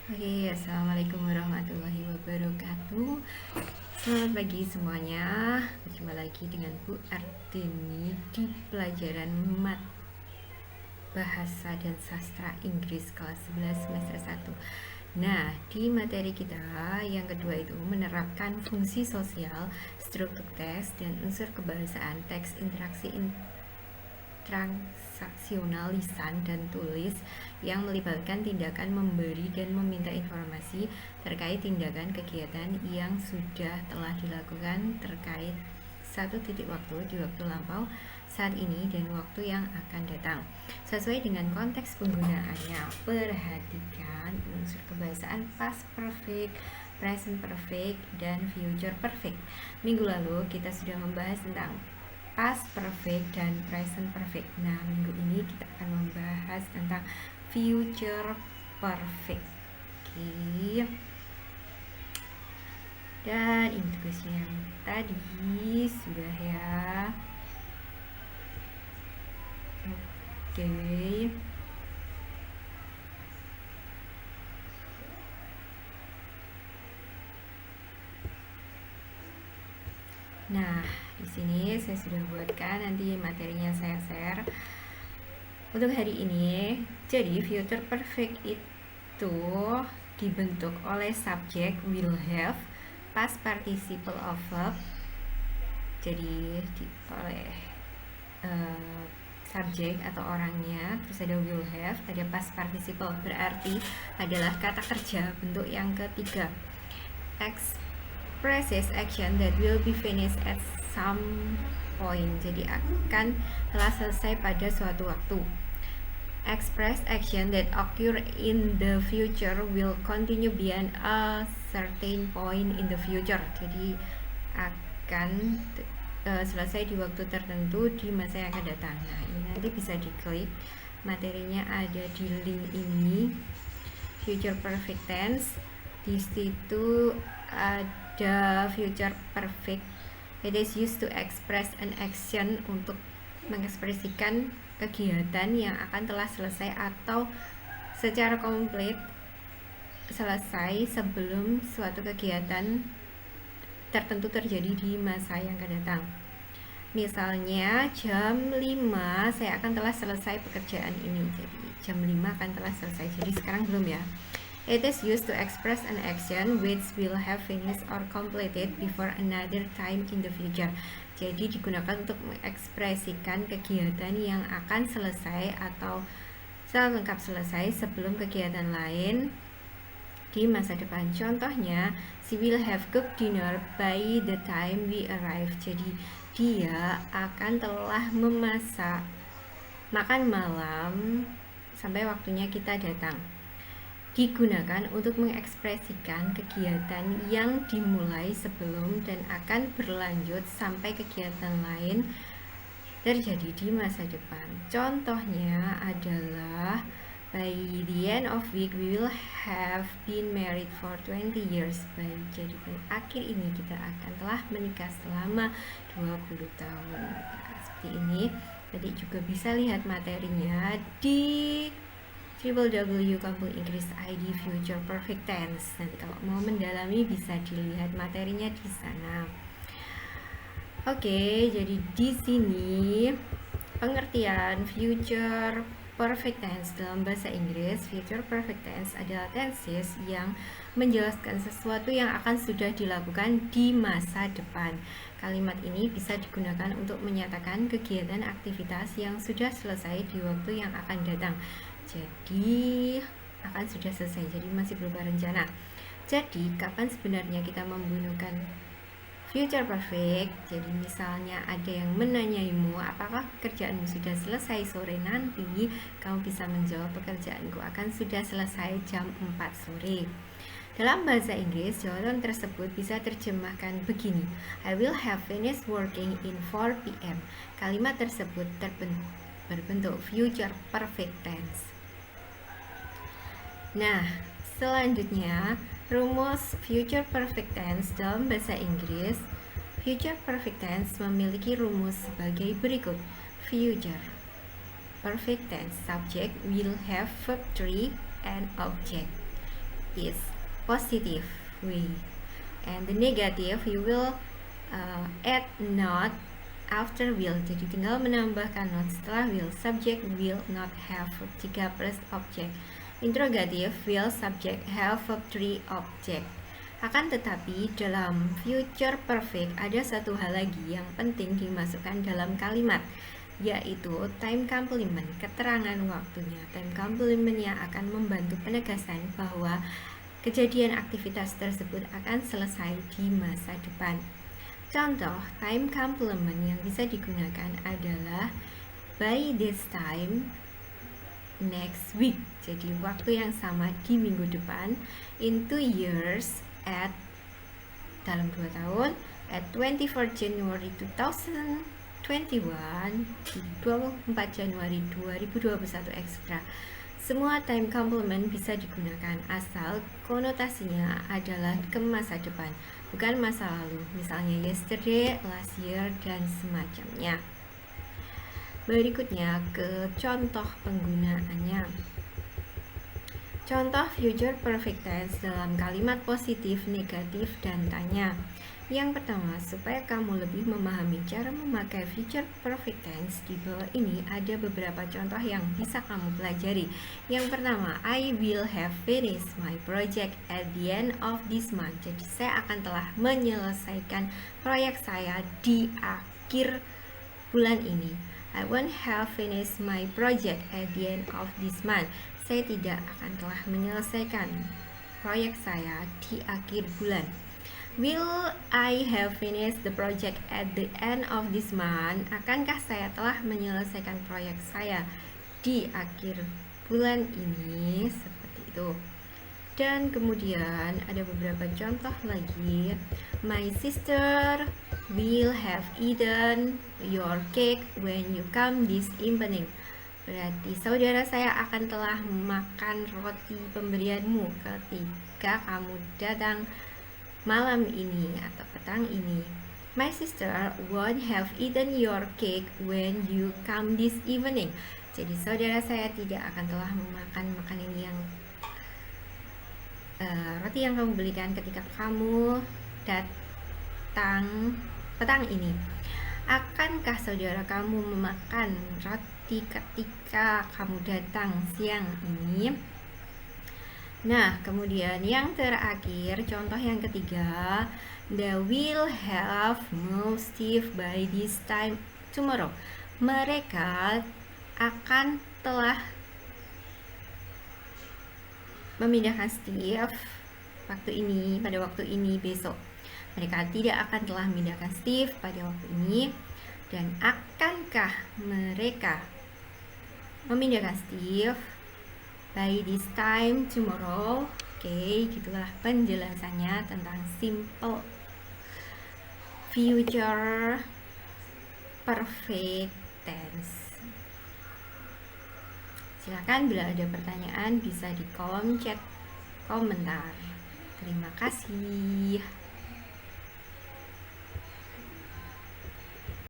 Oke, assalamualaikum warahmatullahi wabarakatuh. Selamat pagi semuanya. Berjumpa lagi dengan Bu Artini di pelajaran Mat Bahasa dan Sastra Inggris kelas 11 semester 1. Nah, di materi kita yang kedua itu menerapkan fungsi sosial, struktur teks, dan unsur kebahasaan teks interaksi transaksional lisan dan tulis yang melibatkan tindakan memberi dan meminta informasi terkait tindakan kegiatan yang sudah telah dilakukan terkait satu titik waktu di waktu lampau, saat ini, dan waktu yang akan datang. Sesuai dengan konteks penggunaannya, perhatikan unsur kebahasaan past perfect, present perfect, dan future perfect. Minggu lalu kita sudah membahas tentang past perfect dan present perfect. Nah, minggu ini kita akan membahas tentang future perfect. Oke. Dan ini tugasnya yang tadi sudah ya. Oke. Nah, di sini saya sudah buatkan, nanti materinya saya share untuk hari ini. Jadi future perfect itu dibentuk oleh subjek will have, past participle of verb. Jadi oleh subjek atau orangnya, terus ada will have, ada past participle, berarti adalah kata kerja bentuk yang ketiga. Expresses action that will be finished at some point, jadi akan telah selesai pada suatu waktu. Express action that occur in the future will continue beyond a certain point in the future, jadi akan selesai di waktu tertentu di masa yang akan datang. Nah, ini nanti bisa diklik, materinya ada di link ini, future perfect tense. Di situ ada future perfect, it is used to express an action, untuk mengekspresikan kegiatan yang akan telah selesai atau secara komplit selesai sebelum suatu kegiatan tertentu terjadi di masa yang akan datang. Misalnya jam 5 saya akan telah selesai pekerjaan ini, jadi jam 5 akan telah selesai, jadi sekarang belum ya. It is used to express an action which will have finished or completed before another time in the future. Jadi digunakan untuk mengekspresikan kegiatan yang akan selesai atau secara lengkap selesai sebelum kegiatan lain di masa depan. Contohnya, she will have cooked dinner by the time we arrive. Jadi dia akan telah memasak makan malam sampai waktunya kita datang. Digunakan untuk mengekspresikan kegiatan yang dimulai sebelum dan akan berlanjut sampai kegiatan lain terjadi di masa depan. Contohnya adalah, by the end of week we will have been married for 20 years. Jadi pada akhir ini kita akan telah menikah selama 20 tahun. Nah, seperti ini. Nanti juga bisa lihat materinya di www.kampunginggris.id future perfect tense. Nanti kalau mau mendalami bisa dilihat materinya di sana. Oke, jadi di sini pengertian future perfect tense dalam bahasa Inggris. Future perfect tense adalah tenses yang menjelaskan sesuatu yang akan sudah dilakukan di masa depan. Kalimat ini bisa digunakan untuk menyatakan kegiatan aktivitas yang sudah selesai di waktu yang akan datang. Jadi akan sudah selesai, jadi masih berupa rencana. Jadi kapan sebenarnya kita menggunakan future perfect? Jadi misalnya ada yang menanyaimu, apakah pekerjaanmu sudah selesai sore nanti? Kamu bisa menjawab, pekerjaanku akan sudah selesai jam 4 sore. Dalam bahasa Inggris, jawaban tersebut bisa terjemahkan begini, I will have finished working in 4 p.m. Kalimat tersebut berbentuk future perfect tense. Nah, selanjutnya rumus future perfect tense dalam bahasa Inggris. Future perfect tense memiliki rumus sebagai berikut. Future perfect tense, subject, will have, verb 3, and object. is positive way, and the negative you will add not after will. Jadi tinggal menambahkan not setelah will. Subject will, not, have, verb 3 plus object. Interrogative will, subject, have, verb 3, object. Akan tetapi dalam future perfect ada satu hal lagi yang penting dimasukkan dalam kalimat, yaitu time complement, keterangan waktunya. Time complementnya akan membantu penegasan bahwa kejadian aktivitas tersebut akan selesai di masa depan. Contoh time complement yang bisa digunakan adalah by this time next week. Jadi waktu yang sama di minggu depan, in 2 years, at dalam 2 tahun, at 24 January 2021, di 24 Januari 2021 ekstra. Semua time complement bisa digunakan asal konotasinya adalah ke masa depan, bukan masa lalu, misalnya yesterday, last year, dan semacamnya. Berikutnya ke contoh penggunaannya. Contoh future perfect tense dalam kalimat positif, negatif, dan tanya. Yang pertama, supaya kamu lebih memahami cara memakai future perfect tense, di bawah ini ada beberapa contoh yang bisa kamu pelajari. Yang pertama, I will have finished my project at the end of this month. Jadi saya akan telah menyelesaikan proyek saya di akhir bulan ini. I won't have finished my project at the end of this month. Saya tidak akan telah menyelesaikan proyek saya di akhir bulan. Will I have finished the project at the end of this month? Akankah saya telah menyelesaikan proyek saya di akhir bulan ini? Seperti itu. Dan kemudian ada beberapa contoh lagi. My sister will have eaten your cake when you come this evening. Berarti saudara saya akan telah makan roti pemberianmu ketika kamu datang malam ini atau petang ini. My sister won't have eaten your cake when you come this evening. Jadi saudara saya tidak akan telah memakan makanan yang roti yang kamu belikan ketika kamu datang petang ini. Akankah saudara kamu memakan roti ketika kamu datang siang ini? Nah, kemudian yang terakhir, contoh yang ketiga, they will have moved Steve by this time tomorrow. Mereka akan telah memindahkan Steve pada waktu ini besok. Mereka tidak akan telah memindahkan Steve pada waktu ini. Dan akankah mereka memindahkan Steve by this time tomorrow? Oke, gitulah penjelasannya tentang simple future perfect tense. Silakan bila ada pertanyaan bisa di kolom chat komentar. Terima kasih.